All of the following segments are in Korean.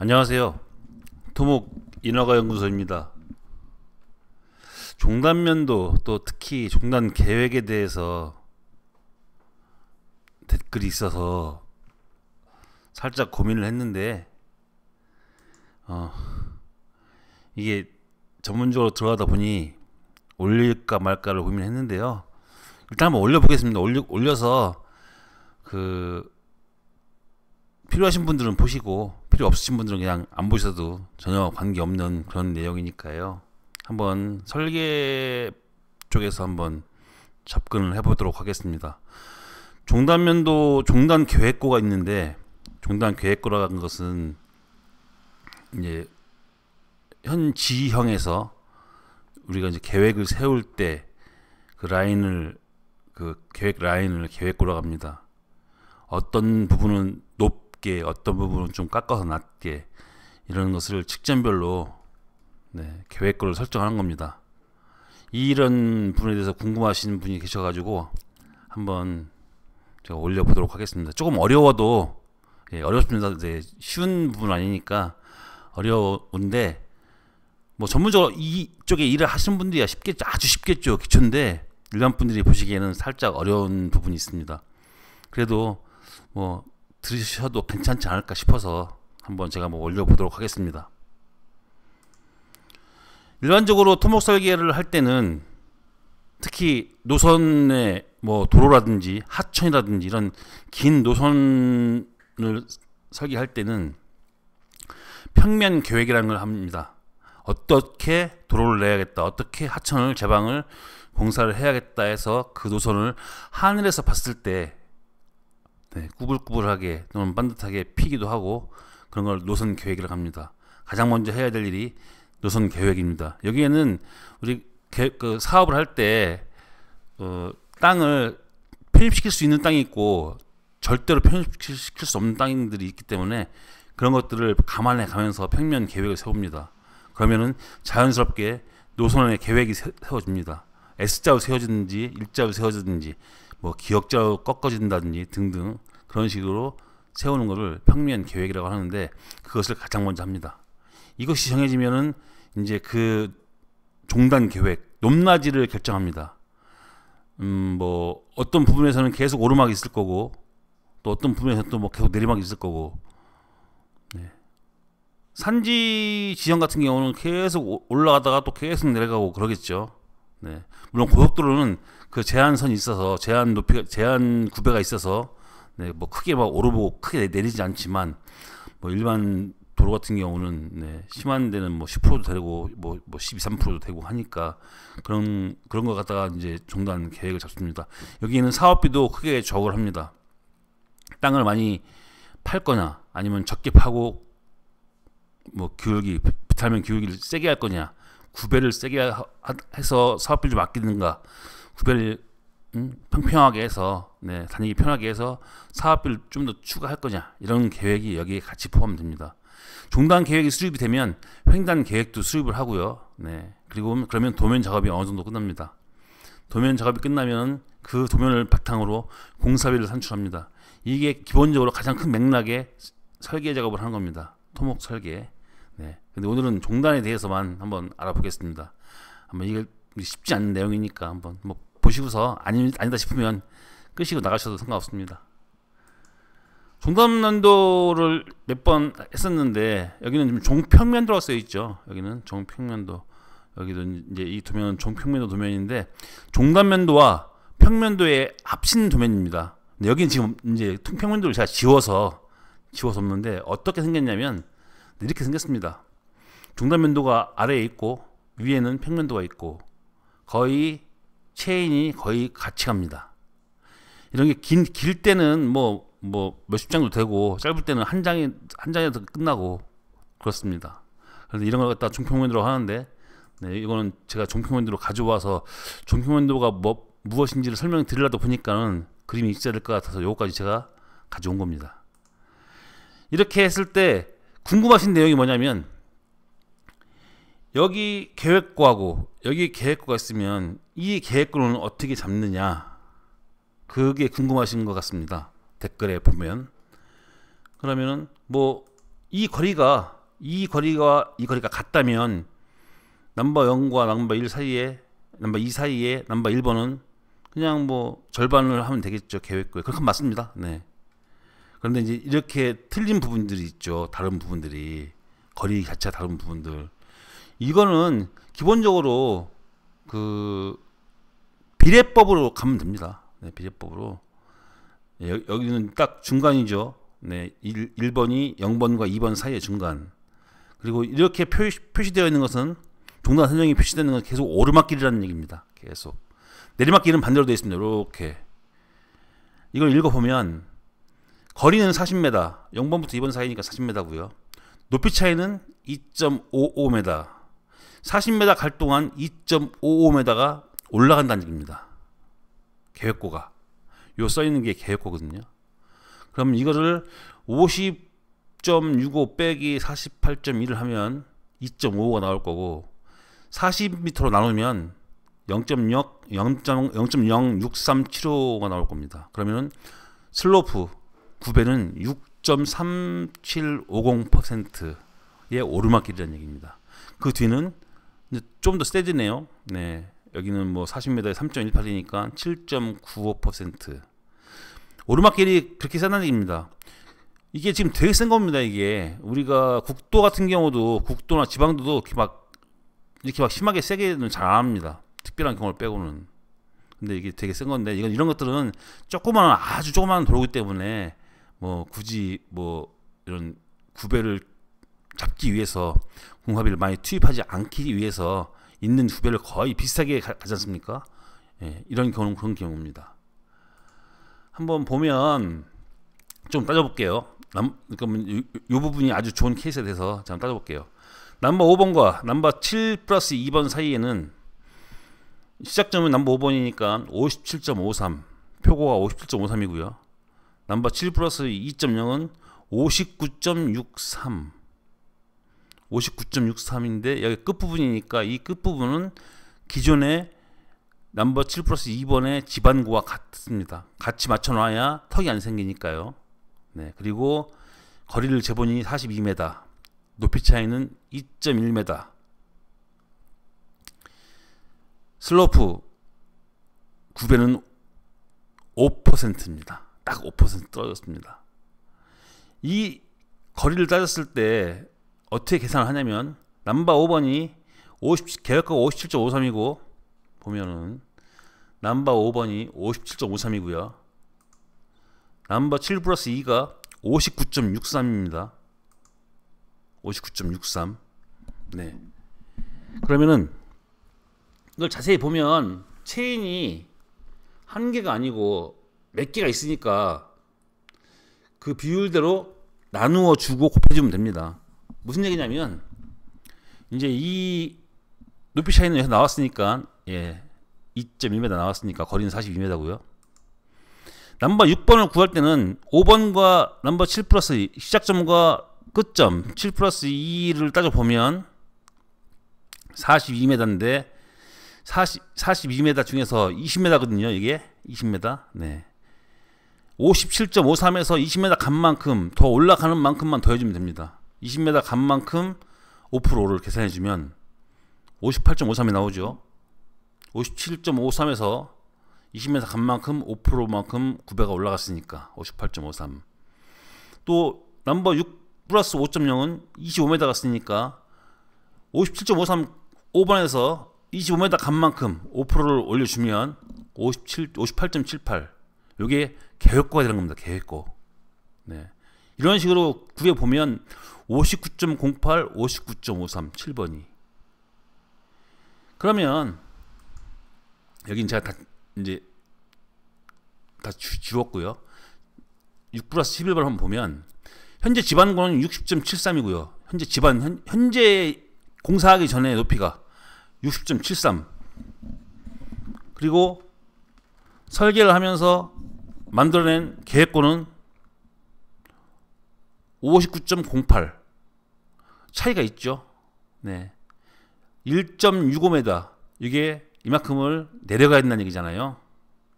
안녕하세요. 토목 인허가 연구소입니다. 종단면도 또 특히 종단 계획에 대해서 댓글이 있어서 살짝 고민을 했는데 어, 이게 전문적으로 들어가다 보니 올릴까 말까를 고민했는데요. 일단 한번 올려보겠습니다. 올려서 그 필요하신 분들은 보시고 필요 없으신 분들은 그냥 안 보셔도 전혀 관계없는 그런 내용이니까요. 한번 설계 쪽에서 한번 접근을 해보도록 하겠습니다. 종단면도 종단 계획고가 있는데, 종단 계획고라는 것은 이제 현 지형에서 우리가 이제 계획을 세울 때 그 라인을, 그 계획 라인을 계획고라고 합니다. 어떤 부분은 높게, 어떤 부분은 좀 깎아서 낮게, 이런 것을 직전별로 계획고를 설정하는 겁니다. 이런 부분에 대해서 궁금하신 분이 계셔가지고 한번 제가 올려보도록 하겠습니다. 조금 어려워도 어렵습니다. 이제 쉬운 부분 아니니까 어려운데, 뭐 전문적으로 이쪽에 일을 하시는 분들이야 쉽겠죠. 아주 쉽겠죠. 기초인데 일반 분들이 보시기에는 살짝 어려운 부분이 있습니다. 그래도 뭐 들으셔도 괜찮지 않을까 싶어서 한번 제가 뭐 올려보도록 하겠습니다. 일반적으로 토목 설계를 할 때는 특히 노선의 뭐 도로라든지 하천이라든지 이런 긴 노선을 설계할 때는 평면 계획이라는 걸 합니다. 어떻게 도로를 내야겠다, 어떻게 하천을 제방을 공사를 해야겠다 해서 그 노선을 하늘에서 봤을 때 꾸불꾸불하게 또는 반듯하게 피기도 하고, 그런 걸 노선 계획이라고 합니다. 가장 먼저 해야 될 일이 노선 계획입니다. 여기에는 우리 그 사업을 할 때 땅을 편입시킬 수 있는 땅이 있고 절대로 편입시킬 수 없는 땅들이 있기 때문에 그런 것들을 감안해 가면서 평면 계획을 세웁니다. 그러면은 자연스럽게 노선의 계획이 세워집니다. S자로 세워지든지 일자로 세워지든지 뭐 기역자로 꺾어진다든지 등등 그런 식으로 세우는 것을 평면 계획이라고 하는데, 그것을 가장 먼저 합니다. 이것이 정해지면은 이제 그 종단 계획 높낮이를 결정합니다. 뭐 어떤 부분에서는 계속 오르막이 있을 거고, 또 어떤 부분에서는 또 뭐 계속 내리막이 있을 거고. 산지 지형 같은 경우는 계속 올라가다가 또 계속 내려가고 그러겠죠. 물론 고속도로는 그 제한선이 있어서 제한 높이가, 제한 구배가 있어서 뭐 크게 막 오르고 크게 내리지 않지만, 뭐 일반 도로 같은 경우는 심한 데는 뭐 10%도 되고 뭐 12, 13%도 되고 하니까 그런 거 갖다가 이제 종단 계획을 잡습니다. 여기는 사업비도 크게 적을 합니다. 땅을 많이 팔 거냐, 아니면 적게 파고 뭐 기울기, 비탈면 기울기를 세게 할 거냐, 구배를 세게 해서 사업비를 좀 아끼는가, 구배를 평평하게 해서 다니기 편하게 해서 사업비를 좀 더 추가할 거냐, 이런 계획이 여기에 같이 포함됩니다. 종단 계획이 수립이 되면 횡단 계획도 수립을 하고요. 그리고 그러면 도면 작업이 어느 정도 끝납니다. 도면 작업이 끝나면 그 도면을 바탕으로 공사비를 산출합니다. 이게 기본적으로 가장 큰 맥락의 설계 작업을 하는 겁니다. 토목 설계. 근데 오늘은 종단에 대해서만 한번 알아보겠습니다. 한번 이게 쉽지 않은 내용이니까 한번 뭐 보시고서 아니다 싶으면 끄시고 나가셔도 상관없습니다. 종단면도를 몇 번 했었는데 여기는 지금 종평면도가 쓰여 있죠. 여기는 종평면도, 여기도 이제 이 도면은 종평면도 도면인데 종단면도와 평면도의 합친 도면입니다. 근데 여기는 지금 이제 평면도를 제가 지워서 없는데 어떻게 생겼냐면 이렇게 생겼습니다. 종단면도가 아래에 있고 위에는 평면도가 있고 거의 체인이 거의 같이 갑니다. 이런 게 길 때는 뭐 몇십 장도 되고 짧을 때는 한 장에서 끝나고 그렇습니다. 그래서 이런 걸 갖다 종평면도로 하는데, 이거는 제가 종평면도로 가져와서 종평면도가 무엇인지를 설명드리려다 보니까는 그림이 있어야 될 것 같아서 요거까지 제가 가져온 겁니다. 이렇게 했을 때 궁금하신 내용이 뭐냐면, 여기 계획고하고 여기 계획고가 있으면 이 계획고는 어떻게 잡느냐, 그게 궁금하신 것 같습니다. 댓글에 보면. 그러면은 뭐 이 거리가 같다면 넘버 0과 넘버 1 사이에, 넘버 2 사이에 넘버 1번은 그냥 뭐 절반을 하면 되겠죠. 계획고에. 그렇게 맞습니다. 네. 그런데 이제 이렇게 틀린 부분들이 있죠. 다른 부분들이. 거리 자체가 다른 부분들. 이거는 기본적으로 그 비례법으로 가면 됩니다. 네, 비례법으로. 여기는 딱 중간이죠. 네, 1번이 0번과 2번 사이의 중간. 그리고 이렇게 표시되어 있는 것은 동단 선형이 표시되는 건 계속 오르막길이라는 얘기입니다. 계속. 내리막길은 반대로 되어 있습니다. 이렇게. 이걸 읽어보면 거리는 40m, 0번부터 2번 사이니까 40m고요. 높이 차이는 2.55m. 40m 갈 동안 2.55m가 올라간다는 얘기입니다. 계획고가. 요 써있는 게 계획고거든요. 그럼 이거를 50.65 빼기 48.1을 하면 2.55가 나올 거고 40m로 나누면 0.06375가 나올 겁니다. 그러면은 슬로프 9배는 6.3750%의 오르막길이라는 얘기입니다. 그 뒤는 좀 더 세지네요. 네. 여기는 뭐 40m에 3.18이니까 7.95%. 오르막길이 그렇게 세다는 얘기입니다. 이게 지금 되게 센 겁니다. 이게 우리가 국도 같은 경우도 국도나 지방도도 이렇게 막 심하게 세게는 잘 안 합니다. 특별한 경우를 빼고는. 근데 이게 되게 센 건데 이런 것들은 아주 조그마한 도로기 때문에 뭐 굳이 뭐 이런 구배를 잡기 위해서 공사비를 많이 투입하지 않기 위해서 있는 구배를 거의 비슷하게 가지 않습니까? 예, 이런 경우는 그런 경우입니다. 한번 보면 좀 따져볼게요. 그러니까 이 부분이 아주 좋은 케이스에 대해서 잠깐 따져볼게요. 넘버 5번과 넘버 7 플러스 2번 사이에는 시작점은 넘버 5번이니까 57.53, 표고가 57.53이고요. 넘버 7 플러스 2.0은 59.63, 59.63인데 여기 끝부분이니까 이 끝부분은 기존의 넘버 7 플러스 2번의 지반고와 같습니다. 같이 맞춰놔야 턱이 안 생기니까요. 네, 그리고 거리를 재보니 42m, 높이 차이는 2.1m, 슬로프 9배는 5%입니다. 딱 5% 떨어졌습니다. 이 거리를 따졌을 때 어떻게 계산을 하냐면 넘버 5번이 계획가가 57.53이고 보면은 넘버 5번이 57.53이고요. 넘버 7 플러스 2가 59.63입니다. 59.63. 네. 그러면은 이걸 자세히 보면 체인이 한 개가 아니고 몇 개가 있으니까 그 비율대로 나누어 주고 곱해주면 됩니다. 무슨 얘기냐면 이제 이 높이 차이는 여기서 나왔으니까 2.2m 나왔으니까 거리는 42m고요. 넘버 6번을 구할 때는 5번과 넘버 7 플러스 시작점과 끝점 7 플러스 2를 따져보면 42m인데 42m 중에서 20m거든요. 이게 20m. 네. 57.53에서 20m 간 만큼 더 올라가는 만큼만 더해주면 됩니다. 20m 간 만큼 5%를 계산해주면 58.53이 나오죠. 57.53에서 20m 간 만큼 5%만큼 9배가 올라갔으니까 58.53. 또 넘버 6 플러스 5.0은 25m 갔으니까 57.53 5번에서 25m 간 만큼 5%를 올려주면 58.78. 요게 계획고가 되는 겁니다. 계획고. 네. 이런 식으로 구해 보면 59.08, 59.53, 7번이. 그러면 여긴 제가 이제 다 지웠고요. 6 플러스 11번 한번 보면 현재 지반고는 60.73이고요. 현재 공사하기 전에 높이가 60.73. 그리고 설계를 하면서 만들어낸 계획고는 59.08. 차이가 있죠. 네. 1.65m. 이게 이만큼을 내려가야 된다는 얘기잖아요.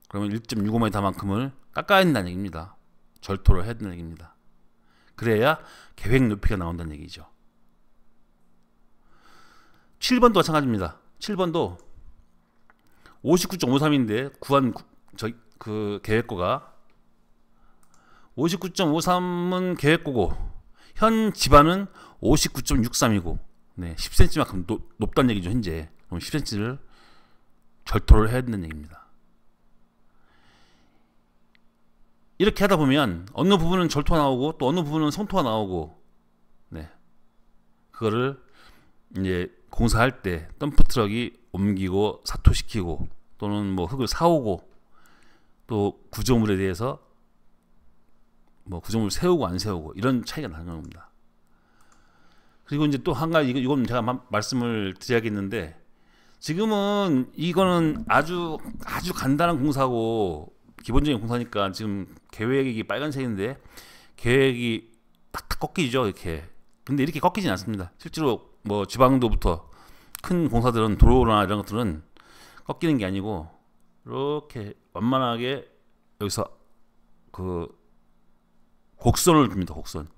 그러면 1.65m만큼을 깎아야 된다는 얘기입니다. 절토를 해야 된다는 얘기입니다. 그래야 계획 높이가 나온다는 얘기죠. 7번도 마찬가지입니다. 7번도 59.53인데 구한 그 계획고가 59.53은 계획고고 현 집안은 59.63이고 네, 10cm만큼 높다는 얘기죠. 현재 그럼 10cm를 절토를 해야 된다는 얘기입니다. 이렇게 하다 보면 어느 부분은 절토가 나오고 또 어느 부분은 성토가 나오고 네, 그거를 이제 공사할 때 덤프트럭이 옮기고 사토시키고 또는 뭐 흙을 사오고 또 구조물에 대해서 뭐 구조물 세우고 안 세우고 이런 차이가 나는 겁니다. 그리고 이제 또 한 가지 이건 제가 말씀을 드려야겠는데 지금은 이거는 아주 간단한 공사고 기본적인 공사니까 지금 계획이 빨간색인데 계획이 탁탁 꺾이죠 이렇게. 근데 이렇게 꺾이진 않습니다. 실제로 뭐 지방도부터 큰 공사들은 도로나 이런 것들은 꺾이는 게 아니고 이렇게 완만하게 여기서 그 곡선을 줍니다. 곡선.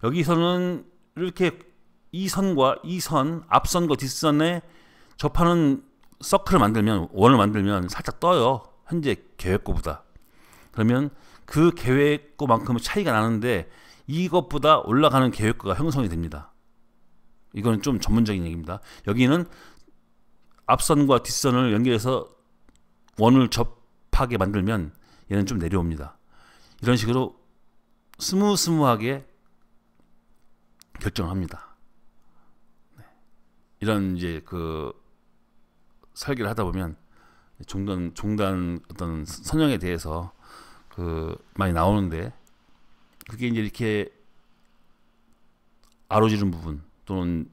여기서는 이렇게 이 선과 이 선, 앞선과 뒷선에 접하는 서클을 만들면 원을 만들면 살짝 떠요. 현재 계획고보다. 그러면 그 계획고만큼은 차이가 나는데 이것보다 올라가는 계획고가 형성이 됩니다. 이거는 좀 전문적인 얘기입니다. 여기는 앞선과 뒷선을 연결해서 원을 접하게 만들면 얘는 좀 내려옵니다. 이런 식으로 스무스무하게 결정을 합니다. 네. 이런 이제 그 설계를 하다 보면 종단 어떤 선형에 대해서 그 많이 나오는데 그게 이제 이렇게 아로지른 부분 또는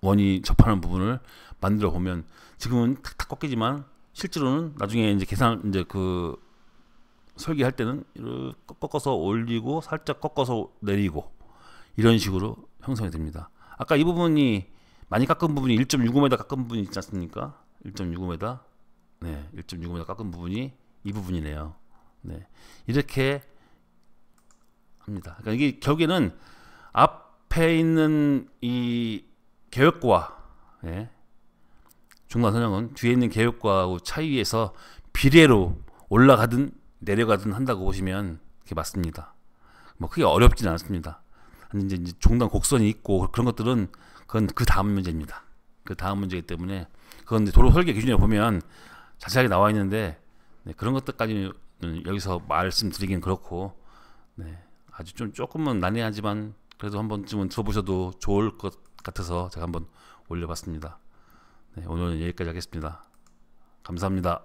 원이 접하는 부분을 만들어 보면 지금은 탁탁 꺾이지만 실제로는 나중에 이제 이제 그 설계할 때는 이렇게 꺾어서 올리고 살짝 꺾어서 내리고 이런 식으로 형성이 됩니다. 아까 이 부분이 많이 깎은 부분이 1.65m 깎은 부분이 있지 않습니까? 1.65m. 네, 1.65m 깎은 부분이 이 부분이네요. 네, 이렇게 합니다. 그러니까 이게 결국에는 앞에 있는 이 계획과 예, 중간 선형은 뒤에 있는 계획과하고 차이에서 비례로 올라가든 내려가든 한다고 보시면 그게 맞습니다. 뭐 크게 어렵지는 않습니다. 이제 종단 곡선이 있고 그런 것들은 그건 그 다음 문제입니다. 그 다음 문제이기 때문에 그건 도로 설계 기준에 보면 자세하게 나와 있는데 네, 그런 것들까지는 여기서 말씀드리긴 그렇고 네, 아주 좀 조금은 난해하지만 그래도 한 번쯤은 들어보셔도 좋을 것 같아서 제가 한번 올려봤습니다. 네, 오늘은 여기까지 하겠습니다. 감사합니다.